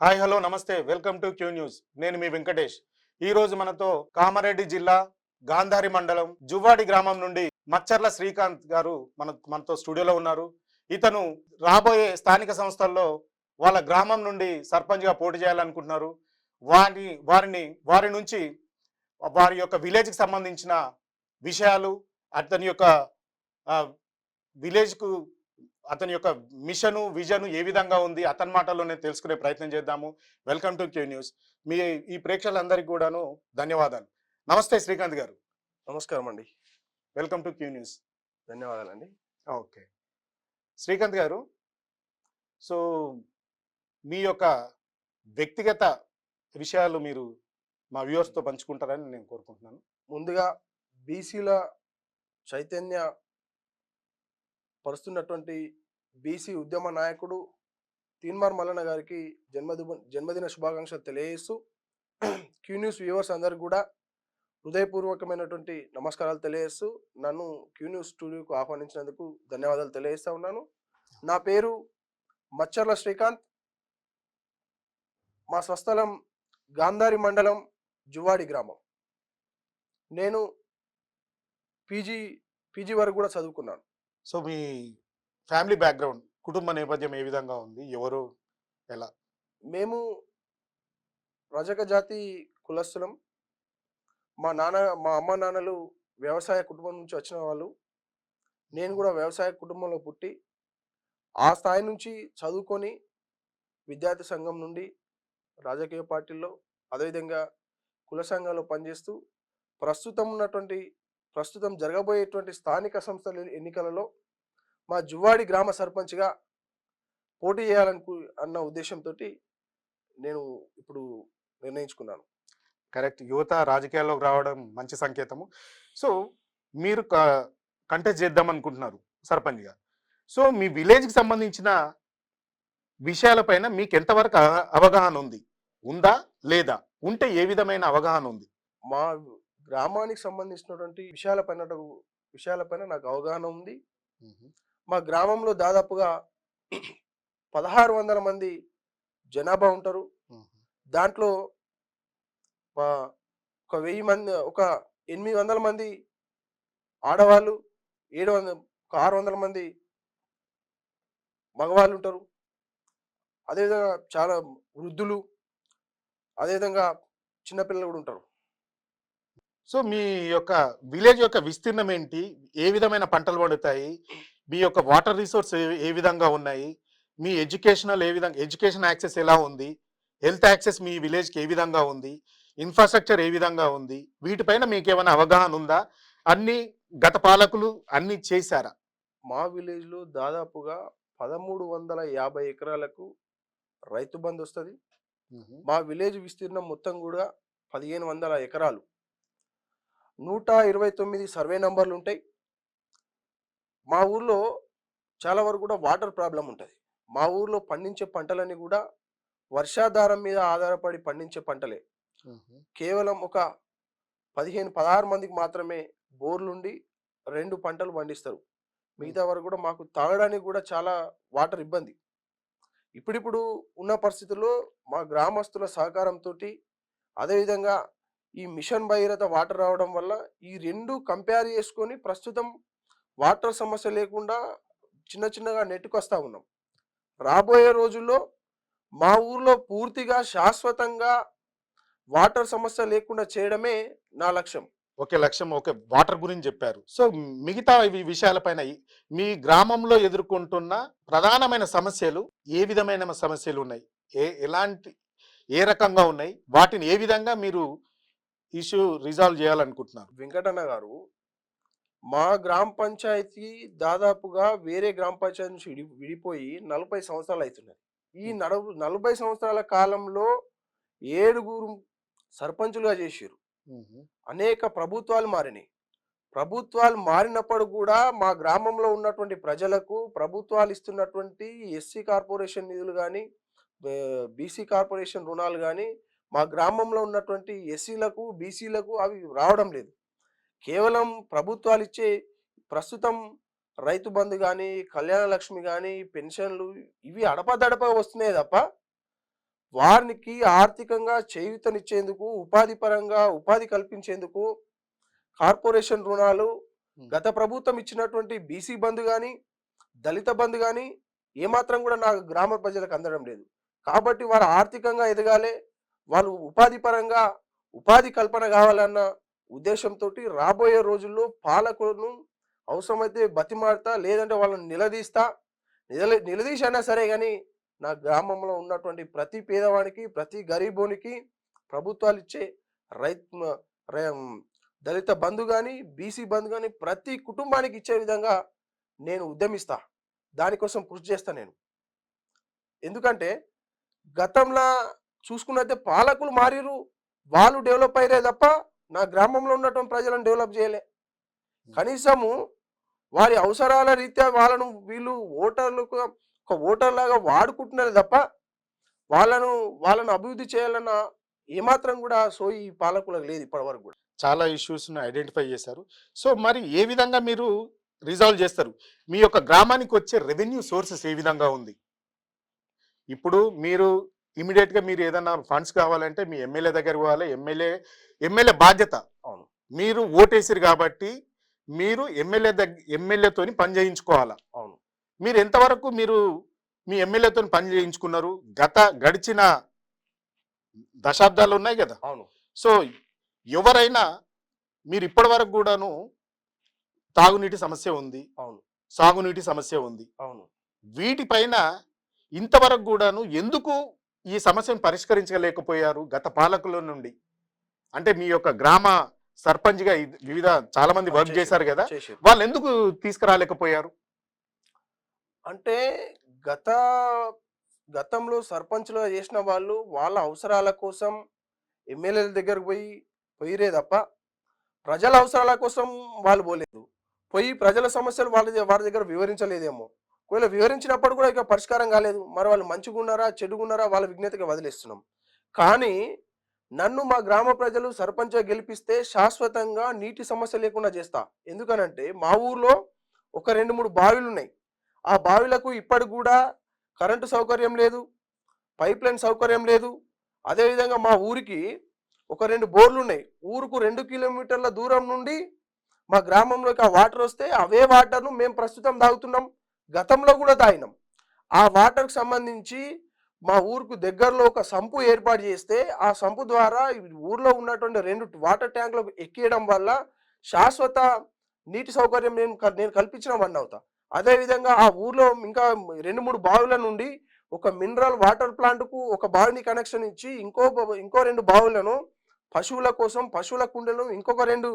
Hi hello నమస్తే welcome to Q news. నేను మీ వెంకటేష్. ఈ రోజు మనతో కామారెడ్డి జిల్లా గాంధారి మండలం జువ్వాడి గ్రామం నుండి మచ్చర్ల శ్రీకాంత్ గారు మనతో స్టూడియోలో ఉన్నారు. ఇతను రాబోయే స్థానిక సంస్థల్లో వాళ్ళ గ్రామం నుండి సర్పంచ్గా పోటీ చేయాలనుకుంటున్నారు. వారి నుంచి వారి యొక్క విలేజ్కి సంబంధించిన విషయాలు, అతని యొక్క విలేజ్కు అతని యొక్క మిషను విజను ఏ విధంగా ఉంది అతని మాటల్లోనే తెలుసుకునే ప్రయత్నం చేద్దాము. Welcome to Q news. మీ ఈ ప్రేక్షకులందరికీ కూడాను ధన్యవాదాలు. నమస్తే శ్రీకాంత్ గారు. నమస్కారం అండి. Welcome to Q news. ధన్యవాదాలండి. ఓకే. శ్రీకాంత్ గారు, సో మీ యొక్క వ్యక్తిగత విషయాలు మీరు మా వ్యూవర్స్తో పంచుకుంటారని నేను కోరుకుంటున్నాను. ముందుగా బీసీల చైతన్య పరుస్తున్నటువంటి బీసీ ఉద్యమ నాయకుడు తీన్మార్ మల్లన్న గారికి జన్మదిన శుభాకాంక్షలు తెలియజేస్తూ క్యూ న్యూస్ వ్యూవర్స్ అందరికి కూడా హృదయపూర్వకమైనటువంటి నమస్కారాలు తెలియజేస్తూ నన్ను క్యూ న్యూస్ స్టూడియోకు ఆహ్వానించినందుకు ధన్యవాదాలు తెలియజేస్తా ఉన్నాను. నా పేరు మచ్చర్ల శ్రీకాంత్. మా స్వస్థలం గాంధారి మండలం జువ్వాడి గ్రామం. నేను పీజీ వరకు కూడా చదువుకున్నాను. సో మీ ఫ్యామిలీ బ్యాక్గ్రౌండ్, కుటుంబ నేపథ్యం ఏ విధంగా ఉంది? ఎవరు, ఎలా? మేము రజక జాతి కులస్తులం. మా అమ్మ నాన్నలు వ్యవసాయ కుటుంబం నుంచి వచ్చిన వాళ్ళు. నేను కూడా వ్యవసాయ కుటుంబంలో పుట్టి ఆ స్థాయి నుంచి చదువుకొని విద్యార్థి సంఘం నుండి రాజకీయ పార్టీల్లో, అదేవిధంగా కుల సంఘాల్లో పనిచేస్తూ ప్రస్తుతం జరగబోయేటువంటి స్థానిక సంస్థల ఎన్నికలలో మా జువ్వాడి గ్రామ సర్పంచ్గా పోటీ అన్న ఉద్దేశంతో నేను ఇప్పుడు నిర్ణయించుకున్నాను. కరెక్ట్. యువత రాజకీయాల్లోకి రావడం మంచి సంకేతము. సో మీరు కంటెస్ట్ చేద్దాం అనుకుంటున్నారు సర్పంచ్గా. సో మీ విలేజ్కి సంబంధించిన విషయాలపైన మీకు ఎంతవరకు అవగాహన ఉంది? ఉందా లేదా? ఉంటే ఏ విధమైన అవగాహన ఉంది? మా గ్రామానికి సంబంధించినటువంటి విషయాలపైన నాకు అవగాహన ఉంది. మా గ్రామంలో దాదాపుగా 1600 మంది జనాభా ఉంటారు. దాంట్లో ఒక 1000 మంది, ఒక 800 మంది ఆడవాళ్ళు, 600 మంది మగవాళ్ళు ఉంటారు. అదేవిధంగా చాలా వృద్ధులు, అదేవిధంగా చిన్నపిల్లలు కూడా ఉంటారు. సో మీ యొక్క విలేజ్ యొక్క విస్తీర్ణం ఏంటి? ఏ విధమైన పంటలు పండుతాయి? మీ యొక్క వాటర్ రిసోర్స్ ఏ విధంగా ఉన్నాయి? మీ ఎడ్యుకేషన్ యాక్సెస్ ఎలా ఉంది? హెల్త్ యాక్సెస్ మీ విలేజ్కి ఏ విధంగా ఉంది? ఇన్ఫ్రాస్ట్రక్చర్ ఏ విధంగా ఉంది? వీటిపైన మీకు ఏమైనా అవగాహన ఉందా? అన్ని గత పాలకులు అన్ని చేశారా? మా విలేజ్లో దాదాపుగా 1350 ఎకరాలకు రైతు బంధు వస్తుంది. మా విలేజ్ విస్తీర్ణం మొత్తం కూడా 1500 ఎకరాలు. 129 సర్వే నంబర్లు ఉంటాయి. మా ఊర్లో చాలా వరకు కూడా వాటర్ ప్రాబ్లం ఉంటుంది. మా ఊర్లో పండించే పంటలన్నీ కూడా వర్షాధారం మీద ఆధారపడి పండించే పంటలే. కేవలం ఒక 15-16 మందికి మాత్రమే బోర్లుండి 2 పంటలు పండిస్తారు. మిగతా వరకు కూడా మాకు తాగడానికి కూడా చాలా వాటర్ ఇబ్బంది. ఇప్పుడిప్పుడు ఉన్న పరిస్థితుల్లో మా గ్రామస్తుల సహకారంతో, అదేవిధంగా ఈ మిషన్ భగీరథ వాటర్ రావడం వల్ల ఈ 2 కంపేర్ చేసుకొని ప్రస్తుతం వాటర్ సమస్య లేకుండా చిన్నగా నెట్టుకొస్తా ఉన్నాం. రాబోయే రోజుల్లో మా ఊర్లో పూర్తిగా శాశ్వతంగా వాటర్ సమస్య లేకుండా చేయడమే నా లక్ష్యం. ఓకే, లక్ష్యం. ఓకే, వాటర్ గురించి చెప్పారు. సో మిగతా విషయాలపైన మీ గ్రామంలో ఎదుర్కొంటున్న ప్రధానమైన సమస్యలు ఏ విధమైన సమస్యలు ఉన్నాయి? ఏ రకంగా ఉన్నాయి? వాటిని ఏ విధంగా మీరు ఇష్యూ రిజాల్వ్ చేయాలనుకుంటున్నారు? వెంకటన్న గారు, మా గ్రామ పంచాయతీ దాదాపుగా వేరే గ్రామ పంచాయతీ నుంచి విడిపోయి 40 సంవత్సరాలు అవుతున్నది. ఈ 40 సంవత్సరాల కాలంలో 7 సర్పంచులుగా చేసారు. అనేక ప్రభుత్వాలు మారినాయి. ప్రభుత్వాలు మారినప్పుడు కూడా మా గ్రామంలో ఉన్నటువంటి ప్రజలకు ప్రభుత్వాలు ఇస్తున్నటువంటి ఎస్సీ కార్పొరేషన్ నిధులు కానీ, బీసీ కార్పొరేషన్ రుణాలు కానీ మా గ్రామంలో ఉన్నటువంటి ఎస్సీలకు, బీసీలకు అవి రావడం లేదు. కేవలం ప్రభుత్వాలు ఇచ్చే ప్రస్తుతం రైతు బంధు కానీ, కళ్యాణ లక్ష్మి కానీ, పెన్షన్లు ఇవి అడపదడప వస్తున్నాయి తప్ప వారికి ఆర్థికంగా చేయూతనిచ్చేందుకు, ఉపాధి పరంగా ఉపాధి కల్పించేందుకు కార్పొరేషన్ రుణాలు, గత ప్రభుత్వం ఇచ్చినటువంటి బీసీ బంధు గాని, దళిత బంధు గాని ఏమాత్రం కూడా నా గ్రామ ప్రజలకు అందడం లేదు. కాబట్టి వారు ఆర్థికంగా ఎదగాలి, వాళ్ళు ఉపాధి పరంగా ఉపాధి కల్పన కావాలన్న ఉద్దేశంతోటి రాబోయే రోజుల్లో పాలకులను అవసరమైతే బతిమాడతా, లేదంటే వాళ్ళని నిలదీస్తా. నిలదీసైనా సరే కానీ నా గ్రామంలో ఉన్నటువంటి ప్రతి పేదవానికి, ప్రతి గరీబోనికి ప్రభుత్వాలు ఇచ్చే రైతు దళిత బంధు కానీ, బీసీ బంధు కానీ ప్రతి కుటుంబానికి ఇచ్చే విధంగా నేను ఉద్యమిస్తా. దానికోసం కృషి చేస్తా నేను. ఎందుకంటే గతంలో చూసుకున్నైతే పాలకులు మారిరు, వాళ్ళు డెవలప్ అయ్యారే తప్ప నా గ్రామంలో ఉన్నటువంటి ప్రజలను డెవలప్ చేయలే. కనీసము వారి అవసరాల రీత్యా వాళ్ళను వీళ్ళు ఓటర్లకు ఒక ఓటర్ లాగా వాడుకుంటున్నారు తప్ప వాళ్ళను అభివృద్ధి చేయాలన్న ఏమాత్రం కూడా సోయి ఈ పాలకులకు లేదు ఇప్పటివరకు కూడా. చాలా ఇష్యూస్ను ఐడెంటిఫై చేశారు. సో మరి ఏ విధంగా మీరు రిజాల్వ్ చేస్తారు? మీ యొక్క గ్రామానికి వచ్చే రెవెన్యూ సోర్సెస్ ఏ విధంగా ఉంది? ఇప్పుడు మీరు ఇమీడియట్గా మీరు ఏదైనా ఫండ్స్ కావాలంటే మీ ఎమ్మెల్యే దగ్గర పోవాలి. ఎమ్మెల్యే బాధ్యత. అవును. మీరు ఓటేసిరు కాబట్టి మీరు ఎమ్మెల్యేతోని పని చేయించుకోవాలా. అవును. మీరు ఎంతవరకు మీరు మీ ఎమ్మెల్యేతో పని చేయించుకున్నారు? గడిచిన దశాబ్దాలు ఉన్నాయి కదా. అవును. సో ఎవరైనా మీరు ఇప్పటి వరకు కూడాను తాగునీటి సమస్య ఉంది, అవును, సాగునీటి సమస్య ఉంది, అవును, వీటిపైన ఇంతవరకు కూడాను ఎందుకు ఈ సమస్యను పరిష్కరించలేకపోయారు గత పాలకుల నుండి? అంటే మీ యొక్క గ్రామ సర్పంచ్గా వివిధ చాలా మంది వర్క్ చేశారు కదా, వాళ్ళు ఎందుకు తీసుకురాలేకపోయారు? అంటే గతంలో సర్పంచ్లో చేసిన వాళ్ళు వాళ్ళ అవసరాల కోసం ఎమ్మెల్యేల దగ్గరకు పోయిరే తప్ప ప్రజల అవసరాల కోసం వాళ్ళు పోలేదు. పోయి ప్రజల సమస్యలు వారి దగ్గర వివరించలేదేమో. ఒకవేళ వివరించినప్పుడు కూడా ఇక పరిష్కారం కాలేదు. మరి వాళ్ళు మంచిగున్నారా చెడుగున్నారా వాళ్ళ విజ్ఞతగా వదిలేస్తున్నాం. కానీ నన్ను మా గ్రామ ప్రజలు సర్పంచ్గా గెలిపిస్తే శాశ్వతంగా నీటి సమస్య లేకుండా చేస్తా. ఎందుకనంటే మా ఊర్లో ఒక 2-3 బావిలు ఉన్నాయి. ఆ బావిలకు ఇప్పటికి కూడా కరెంటు సౌకర్యం లేదు, పైప్ లైన్ సౌకర్యం లేదు. అదేవిధంగా మా ఊరికి ఒక 2 బోర్లు ఉన్నాయి. ఊరుకు 2 కిలోమీటర్ల దూరం నుండి మా గ్రామంలోకి ఆ వాటర్ వస్తే అవే వాటర్ను మేము ప్రస్తుతం తాగుతున్నాం, గతంలో కూడా తాగినాం. ఆ వాటర్కి సంబంధించి మా ఊరుకు దగ్గరలో ఒక సంపు ఏర్పాటు చేస్తే ఆ సంపు ద్వారా ఊర్లో ఉన్నటువంటి 2 వాటర్ ట్యాంకులకు ఎక్కియడం వల్ల శాశ్వత నీటి సౌకర్యం నేను కల్పించిన వన్ అవుతా. అదేవిధంగా ఆ ఊర్లో ఇంకా 2-3 బావుల నుండి ఒక మినరల్ వాటర్ ప్లాంట్కు ఒక బావిని కనెక్షన్ ఇచ్చి ఇంకో 2 బావులను పశువుల కోసం, పశువుల కుండీలను ఇంకొక 2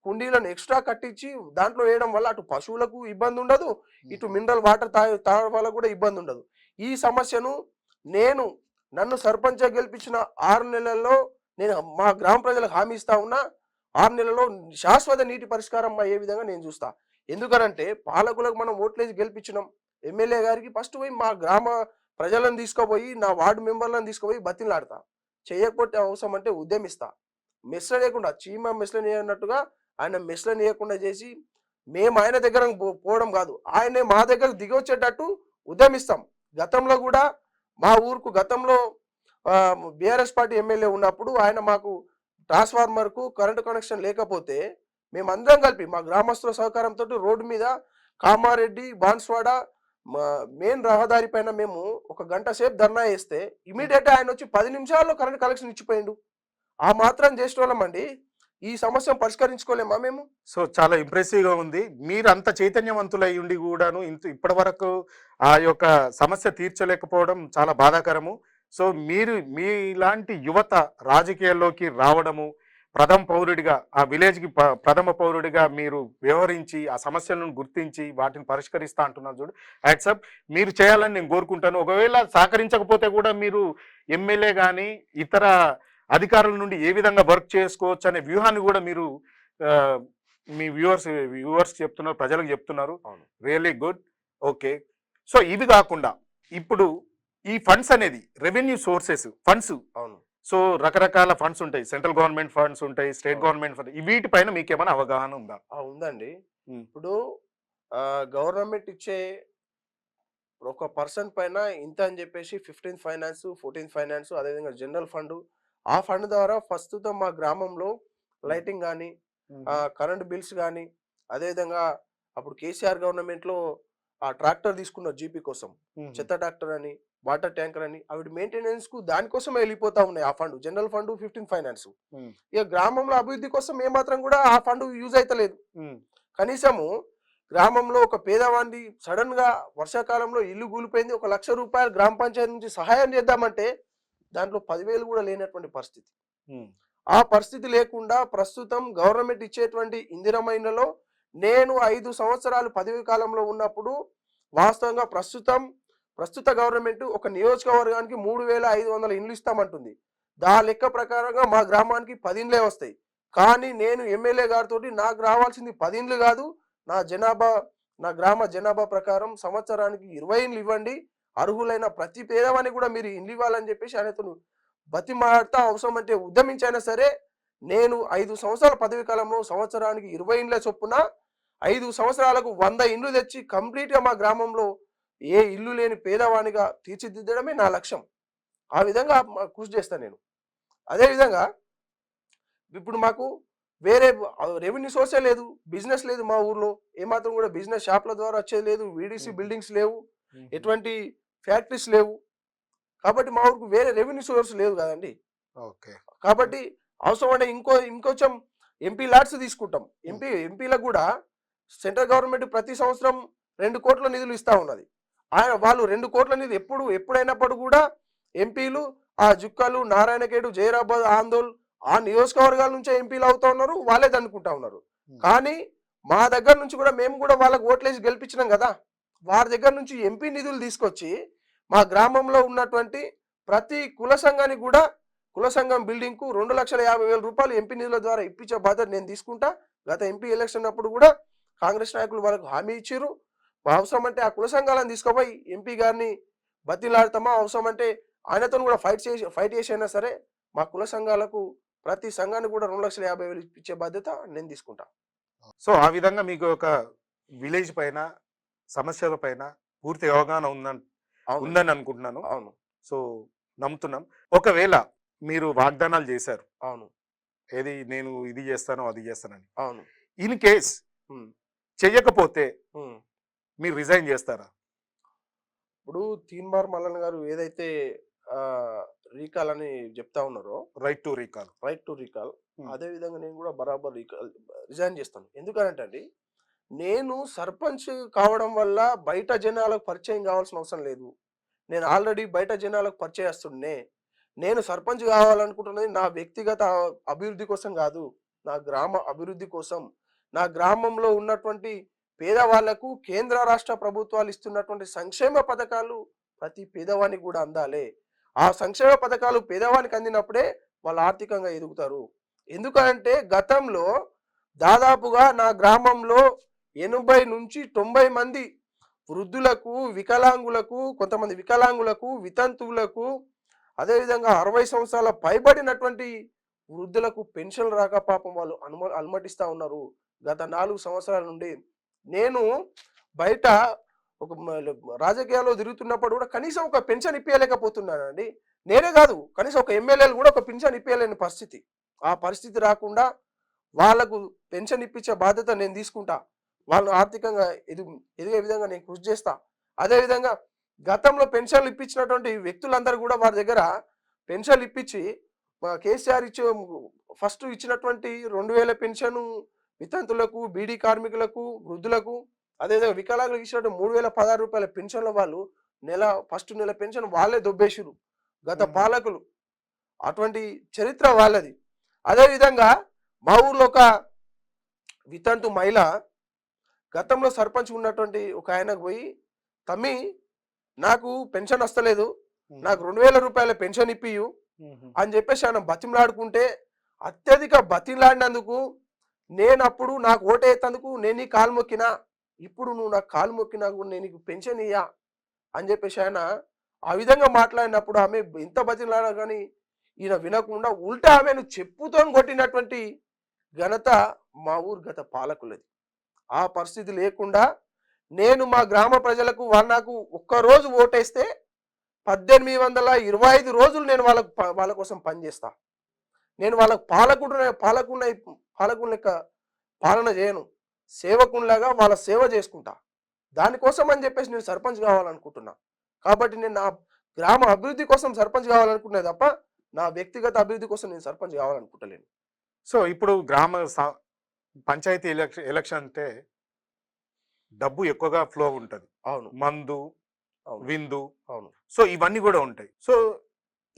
కుండీలను ఎక్స్ట్రా కట్టించి దాంట్లో వేయడం వల్ల అటు పశువులకు ఇబ్బంది ఉండదు, ఇటు మినరల్ వాటర్ తాగడం వల్ల కూడా ఇబ్బంది ఉండదు. ఈ సమస్యను నన్ను సర్పంచ్గా గెలిపించిన 6 నెలల్లో నేను మా గ్రామ ప్రజలకు హామీ ఇస్తా ఉన్నా. 6 నెలల్లో శాశ్వత నీటి పరిష్కారం అయ్యే విధంగా నేను చూస్తా. ఎందుకనంటే పాలకులకు మనం ఓట్లేసి గెలిపించినాం. ఎమ్మెల్యే గారికి ఫస్ట్ పోయి మా గ్రామ ప్రజలను తీసుకుపోయి నా వార్డు మెంబర్లను తీసుకుపోయి బతిలాడతా. చేయకపోతే అవసరం అంటే ఉద్యమిస్తా. మెస్ల లేకుండా చీమ మెస్ల నేయన్నట్టుగా ఆయన మెస్ల నేయకుండా చేసి మేము ఆయన దగ్గర పోవడం కాదు, ఆయనే మా దగ్గర దిగి వచ్చేటట్టు ఉద్యమిస్తాం. గతంలో కూడా మా ఊరుకు గతంలో బీఆర్ఎస్ పార్టీ ఎమ్మెల్యే ఉన్నప్పుడు ఆయన మాకు ట్రాన్స్ఫార్మర్కు కరెంటు కనెక్షన్ లేకపోతే మేమందరం కలిపి మా గ్రామస్తుల సహకారంతో రోడ్డు మీద కామారెడ్డి బాన్స్వాడ మెయిన్ రహదారి పైన మేము 1 గంట సేపు ధర్నా చేస్తే ఇమీడియట్ ఆయన వచ్చి 10 నిమిషాల్లో కరెంట్ కనెక్షన్ ఇచ్చిపోయిండు. ఆ మాత్రం చేసేటోళ్ళమండి. ఈ సమస్యను పరిష్కరించుకోలేమా మేము? సో చాలా ఇంప్రెసివ్గా ఉంది. మీరు అంత చైతన్యవంతులై ఉండి కూడాను ఇప్పటి వరకు ఆ యొక్క సమస్య తీర్చలేకపోవడం చాలా బాధాకరము. సో మీలాంటి యువత రాజకీయాల్లోకి రావడము, ప్రథమ పౌరుడిగా ఆ విలేజ్కి ప్రథమ పౌరుడిగా మీరు వ్యవహరించి ఆ సమస్యలను గుర్తించి వాటిని పరిష్కరిస్తా అంటున్నారు చూడు, యాక్సెప్ట్ మీరు చేయాలని నేను కోరుకుంటాను. ఒకవేళ సహకరించకపోతే కూడా మీరు ఎమ్మెల్యే కానీ ఇతర అధికారుల నుండి ఏ విధంగా వర్క్ చేసుకోవచ్చు అనే వ్యూహాన్ని కూడా మీరు మీ వ్యూవర్స్ చెప్తున్నారు, ప్రజలకు చెప్తున్నారు. Really good. ఓకే. సో ఇవి కాకుండా ఇప్పుడు ఈ ఫండ్స్ అనేది రెవెన్యూ సోర్సెస్ ఫండ్స్, అవును, సో రకరకాల ఫండ్స్ ఉంటాయి, సెంట్రల్ గవర్నమెంట్ ఫండ్స్ ఉంటాయి, స్టేట్ గవర్నమెంట్ ఫండ్స్, వీటిపైన మీకు ఏమైనా అవగాహన ఉందా? ఉందండి. ఇప్పుడు గవర్నమెంట్ ఇచ్చే ఒక పర్సన్ పైన ఇంత అని చెప్పేసి 15th ఫైనాన్స్, 14th ఫైనాన్స్, అదేవిధంగా జనరల్ ఫండ్, ఆ ఫండ్ ద్వారా ప్రస్తుతం మా గ్రామంలో లైటింగ్ కానీ, కరెంట్ బిల్స్ కానీ, అదేవిధంగా అప్పుడు కేసీఆర్ గవర్నమెంట్లో ఆ ట్రాక్టర్ తీసుకున్నారు జీపీ కోసం, చెత్త ట్రాక్టర్ అని, వాటర్ ట్యాంకర్ అని, అవి మెయింటెనెన్స్ కు దానికోసం వెళ్ళిపోతా ఉన్నాయి ఆ fund, general fund, 15th finance. ఇక గ్రామంలో అభివృద్ధి కోసం ఏమాత్రం కూడా ఆ ఫండ్ యూజ్ అవుతలేదు. కనీసము గ్రామంలో ఒక పేదవాడిని సడన్ గా వర్షాకాలంలో ఇల్లు కూలిపోయింది, 1 లక్ష రూపాయలు గ్రామ పంచాయతీ నుంచి సహాయం చేద్దామంటే దాంట్లో 10,000 కూడా లేనటువంటి పరిస్థితి. ఆ పరిస్థితి లేకుండా ప్రస్తుతం గవర్నమెంట్ ఇచ్చేటువంటి ఇందిరమైనలో నేను 5 సంవత్సరాలు పదవి కాలంలో ఉన్నప్పుడు వాస్తవంగా ప్రస్తుత గవర్నమెంట్ ఒక నియోజకవర్గానికి 3,500 ఇండ్లు ఇస్తామంటుంది. లెక్క ప్రకారంగా మా గ్రామానికి 10 ఇండ్లే వస్తాయి. కానీ నేను ఎమ్మెల్యే గారితో నాకు రావాల్సింది 10 ఇండ్లు కాదు, నా గ్రామ జనాభా ప్రకారం సంవత్సరానికి 20 ఇండ్లు ఇవ్వండి, అర్హులైన ప్రతి పేదవానికి కూడా మీరు ఇండ్లు ఇవ్వాలని చెప్పేసి ఆయనతో బతిమాడతా అవసరం అంటే ఉద్యమించైనా సరే నేను 5 సంవత్సరాల పదవి కాలంలో సంవత్సరానికి 20 ఇండ్ల చొప్పున 5 సంవత్సరాలకు 100 ఇండ్లు తెచ్చి కంప్లీట్గా మా గ్రామంలో ఏ ఇల్లు లేని పేదవానిగా తీర్చిదిద్దడమే నా లక్ష్యం. ఆ విధంగా కృషి చేస్తాను నేను. అదేవిధంగా ఇప్పుడు మాకు వేరే రెవెన్యూ సోర్సే లేదు, బిజినెస్ లేదు మా ఊర్లో, ఏమాత్రం కూడా బిజినెస్ షాప్ల ద్వారా వచ్చేది లేదు, వీడీసీ బిల్డింగ్స్ లేవు, ఎటువంటి ఫ్యాక్టరీస్ లేవు. కాబట్టి మా ఊరికి వేరే రెవెన్యూ సోర్స్ లేదు కదండి. కాబట్టి అవసరం అంటే ఇంకొంచెం ఎంపీ ల్యాడ్స్ తీసుకుంటాం. ఎంపీలకు కూడా సెంట్రల్ గవర్నమెంట్ ప్రతి సంవత్సరం 2 కోట్ల నిధులు ఇస్తా ఉన్నది. వాళ్ళు 2 కోట్ల నిధులు ఎప్పుడైనప్పుడు కూడా ఎంపీలు ఆ జుక్కలు, నారాయణఖేడ్, జైరాబాద్, ఆందోళ్ ఆ నియోజకవర్గాల నుంచే ఎంపీలు అవుతా ఉన్నారు, వాళ్ళే దన్నుకుంటా ఉన్నారు. కానీ మా దగ్గర నుంచి కూడా మేము కూడా వాళ్ళకి ఓట్లేసి గెలిపించినాం కదా, వారి దగ్గర నుంచి ఎంపీ నిధులు తీసుకొచ్చి మా గ్రామంలో ఉన్నటువంటి ప్రతి కుల సంఘానికి కూడా కుల సంఘం బిల్డింగ్ కు 2,50,000 రూపాయలు ఎంపీ నిధుల ద్వారా ఇప్పించే బాధ్యత నేను తీసుకుంటా. గత ఎంపీ ఎలక్షన్ అప్పుడు కూడా కాంగ్రెస్ నాయకులు వాళ్ళకు హామీ ఇచ్చారు. అవసరం అంటే ఆ కుల సంఘాలను తీసుకుపోయి ఎంపీ గారిని బతిలాడతామా, అవసరం అంటే ఆయనతో కూడా ఫైట్ చేసైనా సరే మా కుల సంఘాలకు ప్రతి సంఘానికి కూడా 2,50,000 ఇప్పించే బాధ్యత నేను తీసుకుంటా. సో ఆ విధంగా మీకు ఒక విలేజ్ పైన సమస్యల పైన పూర్తి అవగాహన ఉందని అనుకుంటున్నాను. అవును, సో నమ్ముతున్నాం. ఒకవేళ మీరు వాగ్దానాలు చేశారు, అవును, ఏది నేను ఇది చేస్తాను అది చేస్తానని, అవును, ఇన్ కేస్ చెయ్యకపోతే మీరు రిజైన్ చేస్తారా? ఇప్పుడు తీన్మార్ మల్లన్న గారు ఏదైతే రీకాల్ అని చెప్తా ఉన్నారో, రైట్ టు రీకాల్, అదే విధంగా నేను కూడా బరాబర్ రిజైన్ చేస్తాను. ఎందుకంటే అండి, నేను సర్పంచ్ కావడం వల్ల బయట జనాలకు పరిచయం కావాల్సిన అవసరం లేదు. నేను ఆల్రెడీ బయట జనాలకు పరిచయస్తున్నే. నేను సర్పంచ్ కావాలనుకుంటున్నది నా వ్యక్తిగత అభివృద్ధి కోసం కాదు, నా గ్రామ అభివృద్ధి కోసం. నా గ్రామంలో ఉన్నటువంటి పేదవాళ్లకు కేంద్ర రాష్ట్ర ప్రభుత్వాలు ఇస్తున్నటువంటి సంక్షేమ పథకాలు ప్రతి పేదవానికి కూడా అందాలి. ఆ సంక్షేమ పథకాలు పేదవానికి అందినప్పుడే వాళ్ళు ఆర్థికంగా ఎదుగుతారు. ఎందుకంటే గతంలో దాదాపుగా నా గ్రామంలో 80 నుంచి 90 మంది వృద్ధులకు, వికలాంగులకు, కొంతమంది వికలాంగులకు, వితంతువులకు, అదేవిధంగా 60 సంవత్సరాల పైబడినటువంటి వృద్ధులకు పెన్షన్ రాక పాపం వాళ్ళు అలమటిస్తూ ఉన్నారు. గత 4 సంవత్సరాల నుండి నేను బయట ఒక రాజకీయాల్లో తిరుగుతున్నప్పుడు కూడా కనీసం ఒక పెన్షన్ ఇప్పించలేకపోతున్నానండి. నేనే కాదు, కనీసం ఒక ఎమ్మెల్యేలు కూడా ఒక పెన్షన్ ఇప్పించలేని పరిస్థితి. ఆ పరిస్థితి రాకుండా వాళ్ళకు పెన్షన్ ఇప్పించే బాధ్యత నేను తీసుకుంటా. వాళ్ళు ఆర్థికంగా ఎదిగే విధంగా నేను కృషి చేస్తా. అదేవిధంగా గతంలో పెన్షన్లు ఇప్పించినటువంటి వ్యక్తులందరూ కూడా వారి దగ్గర పెన్షన్లు ఇప్పించి కేసీఆర్ ఫస్ట్ ఇచ్చినటువంటి 2,000 పెన్షన్ వితంతులకు, బీడీ కార్మికులకు, వృద్ధులకు, అదేవిధంగా వికలాంగులకు ఇచ్చినట్టు 3,016 రూపాయల పెన్షన్ల వాళ్ళు ఫస్ట్ నెల పెన్షన్ వాళ్ళే దొబ్బేసిరు గత పాలకులు. అటువంటి చరిత్ర వాళ్ళది. అదేవిధంగా మా ఊర్లో ఒక వితంతు మహిళ గతంలో సర్పంచ్ ఉన్నటువంటి ఒక ఆయనకు పోయి, తమ్మి నాకు పెన్షన్ వస్తలేదు, నాకు 2,000 రూపాయల పెన్షన్ ఇప్పియు అని చెప్పేసి ఆయన బతిమలాడుకుంటే, అత్యధిక బతిమలాడినందుకు నేను అప్పుడు నాకు ఓటేసేందుకు నేను నీ కాలు మొక్కినా, ఇప్పుడు నువ్వు నాకు కాలు మొక్కినా కూడా నేను నీకు పెన్షన్ ఇయ్యా అని చెప్పేసి ఆయన ఆ విధంగా మాట్లాడినప్పుడు ఆమె ఎంత బతిమలాడా కానీ ఈయన వినకుండా ఉల్టా ఆమెను చెప్పుతో కొట్టినటువంటి ఘనత మా ఊరు గత పాలకులది. ఆ పరిస్థితి లేకుండా నేను మా గ్రామ ప్రజలకు వాళ్ళు నాకు ఒక్కరోజు ఓటేస్తే 1825 రోజులు నేను వాళ్ళ కోసం పనిచేస్తా. నేను వాళ్ళకు పాలకుని లెక్క పాలన చేయను. సేవకునిలాగా వాళ్ళ సేవ చేసుకుంటా. దానికోసం అని చెప్పేసి నేను సర్పంచ్ కావాలనుకుంటున్నా. కాబట్టి నేను నా గ్రామ అభివృద్ధి కోసం సర్పంచ్ కావాలనుకుంటున్నా తప్ప నా వ్యక్తిగత అభివృద్ధి కోసం నేను సర్పంచ్ కావాలనుకుంటలేను. సో ఇప్పుడు పంచాయతీ ఎలక్షన్ అంటే డబ్బు ఎక్కువగా ఫ్లో ఉంటది. అవును. మందు, అవును. విందు, అవును. సో ఇవన్నీ కూడా ఉంటాయి. సో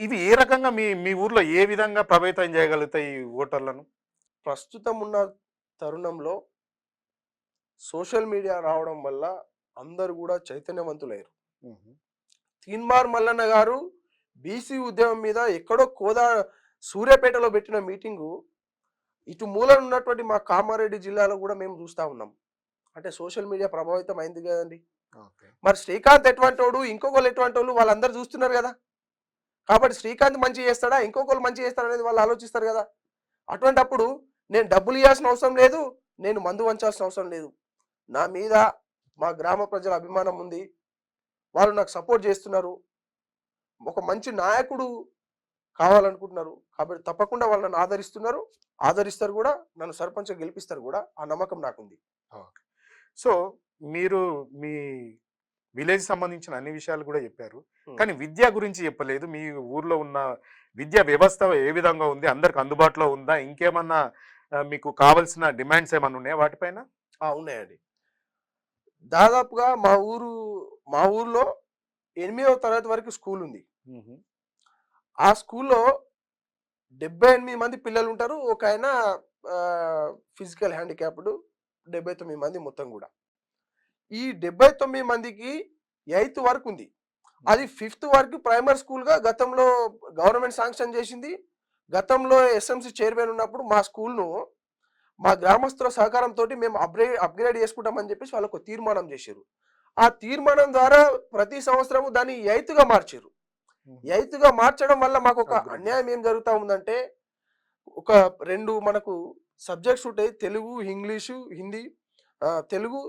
ఇవి ఏ రకంగా మీ ఊర్లో ఏ విధంగా ప్రభావితం చేయగలుగుతాయి ఈ ఓటర్లను? ప్రస్తుతం ఉన్న తరుణంలో సోషల్ మీడియా రావడం వల్ల అందరూ కూడా చైతన్యవంతులయ్యారు. తీన్మార్ మల్లన్న గారు బీసీ ఉద్యమం మీద ఎక్కడో సూర్యాపేటలో పెట్టిన మీటింగు ఇటు మూలన ఉన్నటువంటి మా కామారెడ్డి జిల్లాలో కూడా మేము చూస్తా ఉన్నాం. అంటే సోషల్ మీడియా ప్రభావితం అయింది కదండి. మరి శ్రీకాంత్ ఎటువంటి వాడు, ఇంకొకరు ఎటువంటి వాళ్ళు, వాళ్ళందరూ చూస్తున్నారు కదా. కాబట్టి శ్రీకాంత్ మంచి చేస్తాడా, ఇంకొకరు మంచి చేస్తాడా అనేది వాళ్ళు ఆలోచిస్తారు కదా. అటువంటప్పుడు నేను డబ్బులు ఇవ్వాల్సిన అవసరం లేదు, నేను మందు వంచాల్సిన అవసరం లేదు. నా మీద మా గ్రామ ప్రజల అభిమానం ఉంది, వాళ్ళు నాకు సపోర్ట్ చేస్తున్నారు, ఒక మంచి నాయకుడు కావాలనుకుంటున్నారు. కాబట్టి తప్పకుండా వాళ్ళు నన్ను ఆదరిస్తారు కూడా, నన్ను సర్పంచ్ గెలిపిస్తారు కూడా. ఆ నమ్మకం నాకుంది. సో మీరు మీ విలేజ్ సంబంధించిన అన్ని విషయాలు కూడా చెప్పారు, కానీ విద్య గురించి చెప్పలేదు. మీ ఊర్లో ఉన్న విద్యా వ్యవస్థ ఏ విధంగా ఉంది, అందరికి అందుబాటులో ఉందా, ఇంకేమన్నా మీకు కావాల్సిన డిమాండ్స్ ఏమన్నా ఉన్నాయా వాటిపైన? ఉన్నాయండి. దాదాపుగా మా ఊర్లో 8వ తరగతి వరకు స్కూల్ ఉంది. ఆ స్కూల్లో 78 మంది పిల్లలు ఉంటారు. ఒక ఆయన ఫిజికల్ హ్యాండిక్యాప్డ్, 79 మంది మొత్తం కూడా. ఈ 79 మందికి 8th వరకు ఉంది. అది 5th వరకు ప్రైమరీ స్కూల్గా గతంలో గవర్నమెంట్ శాంక్షన్ చేసింది. గతంలో ఎస్ఎంసి చైర్మన్ ఉన్నప్పుడు మా స్కూల్ను మా గ్రామస్తుల సహకారంతో మేము అప్గ్రేడ్ చేసుకుంటామని చెప్పేసి వాళ్ళకు తీర్మానం చేశారు. ఆ తీర్మానం ద్వారా ప్రతి సంవత్సరము దాన్ని 8గా మార్చారు. 8గా మార్చడం వల్ల మాకు ఒక అన్యాయం ఏం జరుగుతూ ఉందంటే, ఒక 2 మనకు సబ్జెక్ట్స్ ఉంటాయి, తెలుగు, ఇంగ్లీషు, హిందీ. తెలుగు,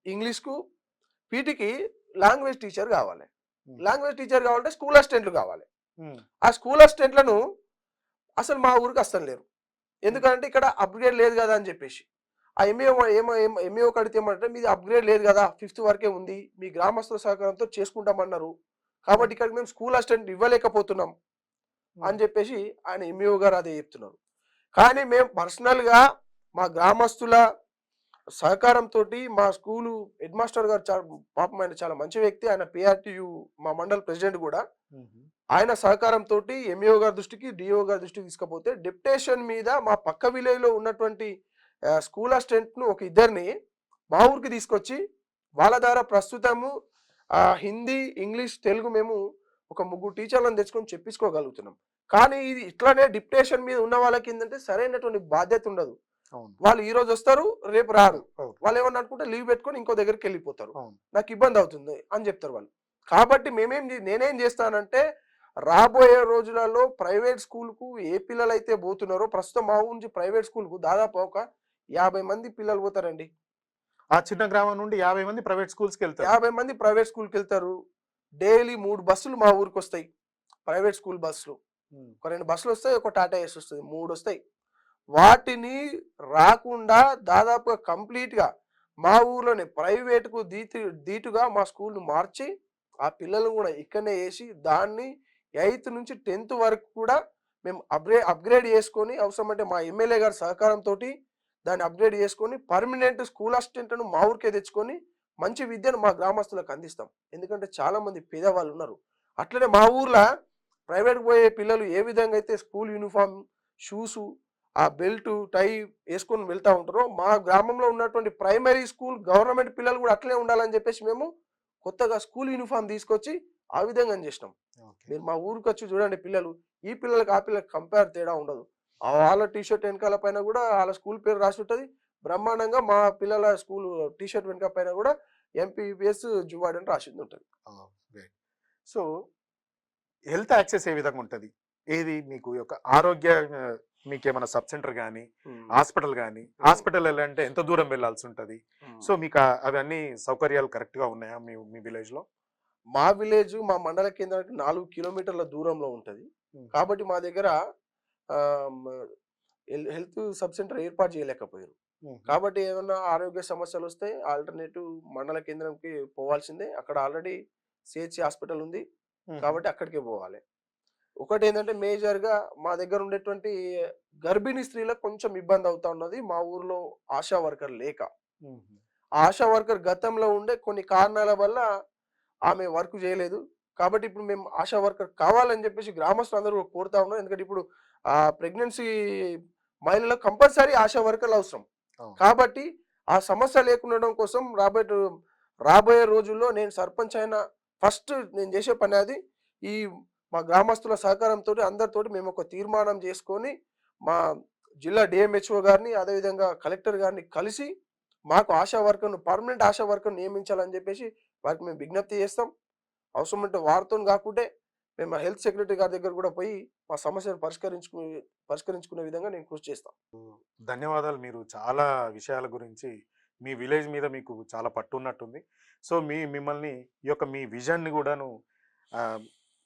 ఇంగ్లీష్కు వీటికి లాంగ్వేజ్ టీచర్ కావాలి. లాంగ్వేజ్ టీచర్ కావాలంటే స్కూల్ అసిస్టెంట్లు కావాలి. ఆ స్కూల్ అసిస్టెంట్లను అసలు మా ఊరికి అస్సలు లేరు. ఎందుకంటే ఇక్కడ అప్గ్రేడ్ లేదు కదా అని చెప్పేసి. ఆ ఎంఏఓ కడితే ఏమంటే మీది అప్గ్రేడ్ లేదు కదా, 5th వరకే ఉంది, మీ గ్రామస్తుల సహకారంతో చేసుకుంటామన్నారు, కాబట్టి ఇక్కడ మేము స్కూల్ అసిస్టెంట్ ఇవ్వలేకపోతున్నాం అని చెప్పేసి ఆయన ఎంఈఓ గారు అదే చెప్తున్నారు. కానీ మేము పర్సనల్గా మా గ్రామస్తుల సహకారంతో మా స్కూలు హెడ్ మాస్టర్ గారు పాపం ఆయన చాలా మంచి వ్యక్తి, ఆయన పిఆర్టీయు మా మండల ప్రెసిడెంట్ కూడా. ఆయన సహకారంతో ఎంఈఓ గారి దృష్టికి, డిఓ గారి దృష్టికి తీసుకపోతే డెప్యుటేషన్ మీద మా పక్క విలేజ్లో ఉన్నటువంటి స్కూల్ అసిస్టెంట్ను ఒక 2ని మా ఊరికి తీసుకొచ్చి వాళ్ళ ద్వారా ప్రస్తుతము హిందీ, ఇంగ్లీష్, తెలుగు మేము ఒక 3 టీచర్లను తెచ్చుకొని చెప్పించుకోగలుగుతున్నాం. కానీ ఇది ఇట్లానే డిప్యుటేషన్ మీద ఉన్న వాళ్ళకి ఏంటంటే సరైనటువంటి బాధ్యత ఉండదు. వాళ్ళు ఈ రోజు వస్తారు, రేపు రారు. వాళ్ళు ఏమన్నా అనుకుంటే లీవ్ పెట్టుకొని ఇంకో దగ్గరికి వెళ్ళిపోతారు, నాకు ఇబ్బంది అవుతుంది అని చెప్తారు వాళ్ళు. కాబట్టి నేనేం చేస్తానంటే, రాబోయే రోజులలో ప్రైవేట్ స్కూల్కు ఏ పిల్లలు అయితే పోతున్నారో, ప్రస్తుతం మా ఊరి నుంచి ప్రైవేట్ స్కూల్కు దాదాపు ఒక 50 మంది పిల్లలు పోతారండి. ఆ చిన్న గ్రామం నుండి 50 మంది ప్రైవేట్ స్కూల్స్కి వెళ్తారు. 50 మంది ప్రైవేట్ స్కూల్కి వెళ్తారు. డైలీ 3 బస్సులు మా ఊరికి వస్తాయి, ప్రైవేట్ స్కూల్ బస్సులు. ఒక 2 బస్సులు వస్తాయి, ఒక టాటా ఏస్ వస్తుంది, 3 వస్తాయి. వాటిని రాకుండా దాదాపుగా కంప్లీట్గా మా ఊర్లోనే ప్రైవేట్కు దీటుగా మా స్కూల్ను మార్చి ఆ పిల్లలను కూడా ఇక్కడనే వేసి దాన్ని 8th నుంచి 10th వరకు కూడా మేము అప్గ్రేడ్ చేసుకొని, అవసరమంటే మా ఎమ్మెల్యే గారి సహకారంతో దాన్ని అప్గ్రేడ్ చేసుకొని పర్మనెంట్ స్కూల్ అసిస్టెంట్ను మా ఊరికే తెచ్చుకొని మంచి విద్యను మా గ్రామస్తులకు అందిస్తాం. ఎందుకంటే చాలామంది పేదవాళ్ళు ఉన్నారు. అట్లనే మా ఊర్లో ప్రైవేట్కి పోయే పిల్లలు ఏ విధంగా అయితే స్కూల్ యూనిఫామ్, షూసు, ఆ బెల్ట్, టై వేసుకొని వెళ్తూ ఉంటారో, మా గ్రామంలో ఉన్నటువంటి ప్రైమరీ స్కూల్ గవర్నమెంట్ పిల్లలు కూడా అట్లనే ఉండాలని చెప్పేసి మేము కొత్తగా స్కూల్ యూనిఫామ్ తీసుకొచ్చి ఆ విధంగా చేసినాం. మీరు మా ఊరికి వచ్చి చూడండి, పిల్లలు ఈ పిల్లలకి ఆ పిల్లలకి కంపేర్ తేడా ఉండదు. వాళ్ళ టీషర్ట్ వెనకాల పైన కూడా వాళ్ళ స్కూల్ పేరు రాసి ఉంటుంది బ్రహ్మాండంగా. మా పిల్లల స్కూల్ టీషర్ట్ వెనక పైన కూడా ఎంపీపీఎస్ జువాడి అని రాసి ఉంటుంది. సో హెల్త్ యాక్సెస్ ఏ విధంగా ఉంటుంది? ఏది మీకు యొక్క ఆరోగ్య మీకు ఏమైనా సబ్ సెంటర్ కానీ ఉమ్, హాస్పిటల్ కానీ హాస్పిటల్ వెళ్ళాలంటే ఎంత దూరం వెళ్ళాల్సి ఉంటుంది? ఉమ్. సో మీకు అవన్నీ సౌకర్యాలు కరెక్ట్ గా ఉన్నాయా మీ విలేజ్ లో? మా విలేజ్ మా మండల కేంద్రానికి 4 కిలోమీటర్ల దూరంలో ఉంటది. కాబట్టి మా దగ్గర హెల్త్ సబ్ సెంటర్ ఏర్పాటు చేయలేకపోయారు. కాబట్టి ఏమన్నా ఆరోగ్య సమస్యలు వస్తే ఆల్టర్నేటివ్ మండల కేంద్రంకి పోవాల్సిందే. అక్కడ ఆల్రెడీ సిహెచ్సి హాస్పిటల్ ఉంది కాబట్టి అక్కడికే పోవాలి. ఒకటి ఏంటంటే మేజర్గా మా దగ్గర ఉండేటువంటి గర్భిణీ స్త్రీలకు కొంచెం ఇబ్బంది అవుతా ఉన్నది. మా ఊర్లో ఆశా వర్కర్ లేక. ఆ ఆశా వర్కర్ గతంలో ఉండే కొన్ని కారణాల వల్ల ఆమె వర్క్ చేయలేదు. కాబట్టి ఇప్పుడు మేము ఆశా వర్కర్ కావాలని చెప్పేసి గ్రామస్తులు అందరూ కోరుతా ఉన్నారు. ఎందుకంటే ఇప్పుడు ఆ ప్రెగ్నెన్సీ మహిళలకు కంపల్సరీ ఆశా వర్కర్లు అవసరం. కాబట్టి ఆ సమస్య లేకుండడం కోసం రాబోయే రోజుల్లో నేను సర్పంచ్ అయిన ఫస్ట్ నేను చేసే పని అది. ఈ మా గ్రామస్తుల సహకారంతో అందరితోటి మేము ఒక తీర్మానం చేసుకొని మా జిల్లా డిఎంహెచ్ఓ గారిని అదేవిధంగా కలెక్టర్ గారిని కలిసి మాకు ఆశా వర్కర్ను పర్మనెంట్ ఆశా వర్కర్ను నియమించాలని చెప్పేసి వారికి మేము విజ్ఞప్తి చేస్తాం. అవసరం అంటే వారితో కాకుంటే మేము హెల్త్ సెక్రటరీ గారి దగ్గర కూడా పోయి మా సమస్యను పరిష్కరించుకునే విధంగా నేను కృషి చేస్తాను. ధన్యవాదాలు. మీరు చాలా విషయాల గురించి మీ విలేజ్ మీద మీకు చాలా పట్టు ఉన్నట్టుంది. సో మిమ్మల్ని ఈ యొక్క మీ విజన్ని కూడాను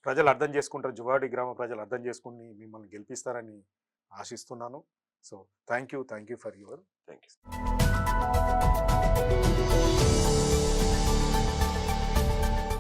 ప్రజలు అర్థం చేసుకుంటారు, జువాడి గ్రామ ప్రజలు అర్థం చేసుకుని మిమ్మల్ని గెలిపిస్తారని ఆశిస్తున్నాను. So thank you for your thank you.